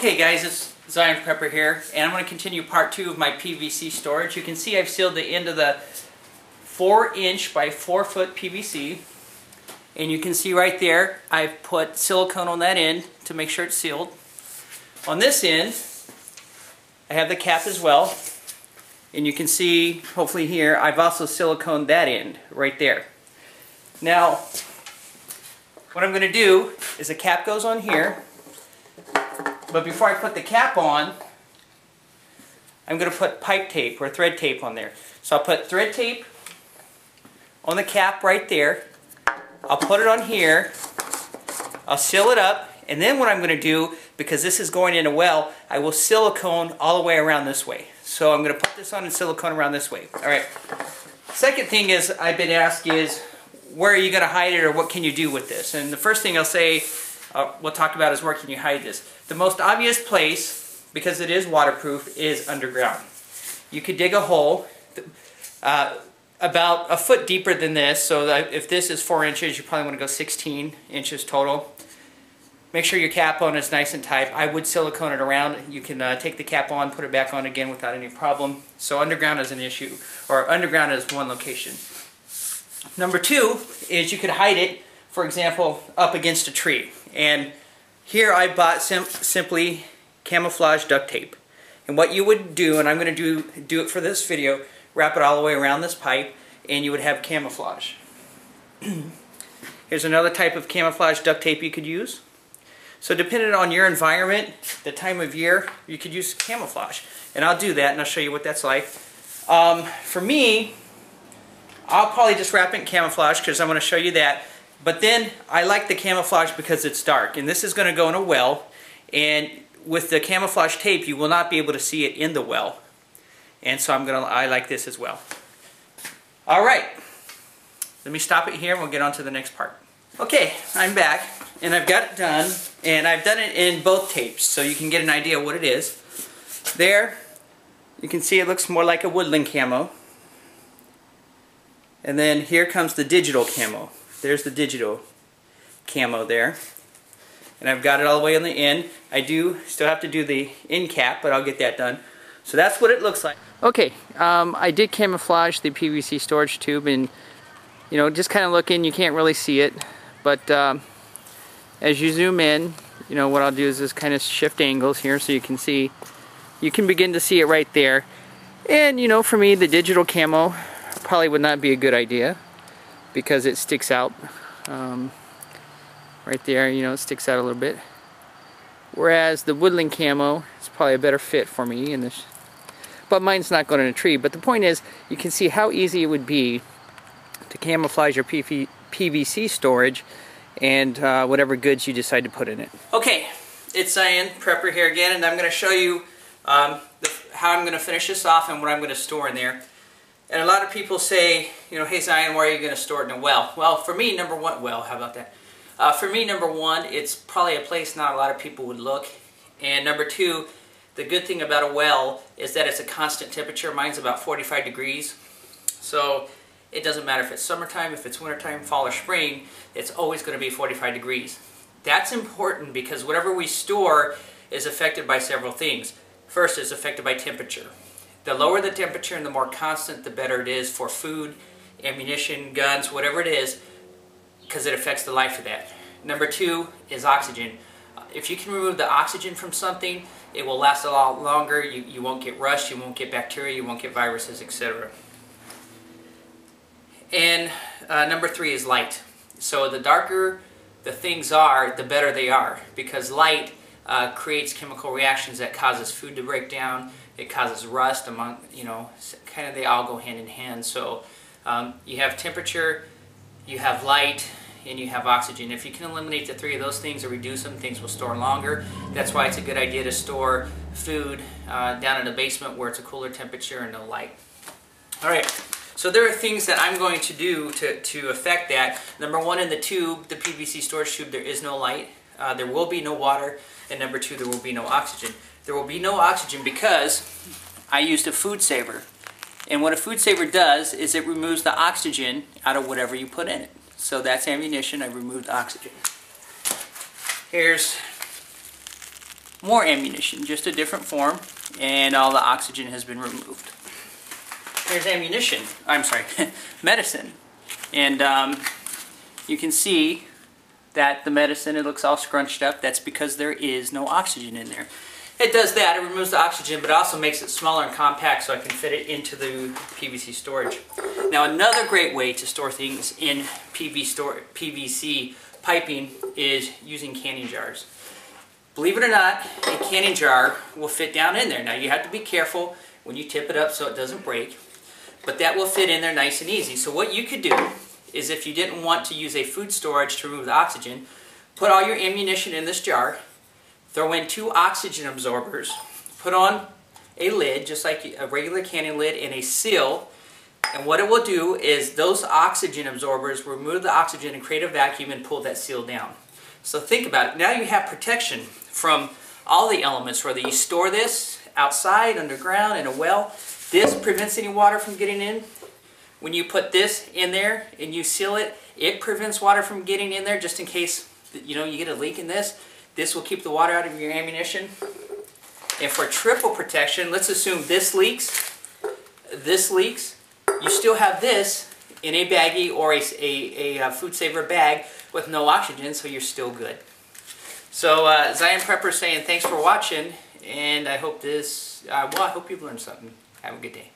Okay guys, it's Zion Prepper here, and I'm going to continue part 2 of my PVC storage. You can see I've sealed the end of the 4-inch by 4-foot PVC, and you can see right there I've put silicone on that end to make sure it's sealed. On this end I have the cap as well, and you can see hopefully here I've also siliconed that end right there. Now what I'm going to do is the cap goes on here. But before I put the cap on, I'm going to put pipe tape or thread tape on there. So I'll put thread tape on the cap right there. I'll put it on here. I'll seal it up. And then what I'm going to do, because this is going in a well, I will silicone all the way around this way. So I'm going to put this on and silicone around this way. Alright. Second thing is I've been asked is, where are you going to hide it, or what can you do with this? And the first thing I'll say, we'll talk about is where can you hide this. The most obvious place, because it is waterproof, is underground. You could dig a hole about a foot deeper than this, so that if this is 4 inches, you probably want to go 16 inches total. Make sure your cap on is nice and tight. I would silicone it around. You can take the cap on, put it back on again without any problem. So underground is an issue, or underground is one location. Number 2 is you could hide it, for example, up against a tree. And here I bought simply camouflage duct tape. And what you would do, and I'm going to do it for this video, wrap it all the way around this pipe, and you would have camouflage. Here's another type of camouflage duct tape you could use. So depending on your environment, the time of year, you could use camouflage. And I'll do that, and I'll show you what that's like. For me, I'll probably just wrap it in camouflage because I'm going to show you that. But then I like the camouflage because it's dark, and this is going to go in a well, and with the camouflage tape you will not be able to see it in the well, and so I like this as well. Alright, let me stop it here and we'll get on to the next part. Okay, I'm back and I've got it done, and I've done it in both tapes so you can get an idea of what it is. There you can see it looks more like a woodland camo, and then here comes the digital camo. There's the digital camo there. And I've got it all the way on the end. I do still have to do the end cap, but I'll get that done. So that's what it looks like. Okay, I did camouflage the PVC storage tube, and you know, just kind of looking, you can't really see it. But as you zoom in, you know, what I'll do is just kind of shift angles here so you can see. You can begin to see it right there. And you know, for me, the digital camo probably would not be a good idea, because it sticks out right there, you know, it sticks out a little bit. Whereas the woodland camo is probably a better fit for me in this, but mine's not going in a tree. But the point is, you can see how easy it would be to camouflage your PVC storage and whatever goods you decide to put in it. Okay, it's Zion Prepper here again, and I'm going to show you how I'm going to finish this off and what I'm going to store in there. And a lot of people say, you know, hey Zion, where are you going to store it in a well? Well, for me, number one, how about that? For me, number one, it's probably a place not a lot of people would look. And number 2, the good thing about a well is that it's a constant temperature. Mine's about 45 degrees. So it doesn't matter if it's summertime, if it's wintertime, fall or spring, it's always going to be 45 degrees. That's important because whatever we store is affected by several things. First, it's affected by temperature. The lower the temperature and the more constant, the better it is for food, ammunition, guns, whatever it is, because it affects the life of that. Number 2 is oxygen. If you can remove the oxygen from something, it will last a lot longer. You won't get rust, you won't get bacteria, you won't get viruses, etc. And number 3 is light. So the darker the things are, the better they are, because light creates chemical reactions that causes food to break down. It causes rust among, you know, kind of they all go hand in hand. So you have temperature, you have light, and you have oxygen. If you can eliminate the 3 of those things or reduce them, things will store longer. That's why it's a good idea to store food down in the basement where it's a cooler temperature and no light. Alright, so there are things that I'm going to do to affect that. Number 1, in the tube, the PVC storage tube, there is no light. There will be no water. And number 2, there will be no oxygen. There will be no oxygen because I used a food saver. And what a food saver does is it removes the oxygen out of whatever you put in it. So that's ammunition. I removed the oxygen. Here's more ammunition, just a different form, and all the oxygen has been removed. Here's ammunition, I'm sorry, medicine. And you can see that the medicine, it looks all scrunched up. That's because there is no oxygen in there. It does that, it removes the oxygen, but it also makes it smaller and compact so I can fit it into the PVC storage. Now another great way to store things in PVC piping is using canning jars. Believe it or not, a canning jar will fit down in there. Now you have to be careful when you tip it up so it doesn't break, but that will fit in there nice and easy. So what you could do is, if you didn't want to use a food storage to remove the oxygen, put all your ammunition in this jar, throw in 2 oxygen absorbers, put on a lid, just like a regular canning lid, and a seal, and what it will do is those oxygen absorbers will remove the oxygen and create a vacuum and pull that seal down. So think about it. Now you have protection from all the elements, whether you store this outside, underground, in a well. This prevents any water from getting in. When you put this in there and you seal it, it prevents water from getting in there, just in case you get a leak in this. This will keep the water out of your ammunition. And for triple protection, let's assume this leaks, you still have this in a baggie or a food saver bag with no oxygen, so you're still good. So Zion Prepper saying thanks for watching, and I hope I hope you've learned something. Have a good day.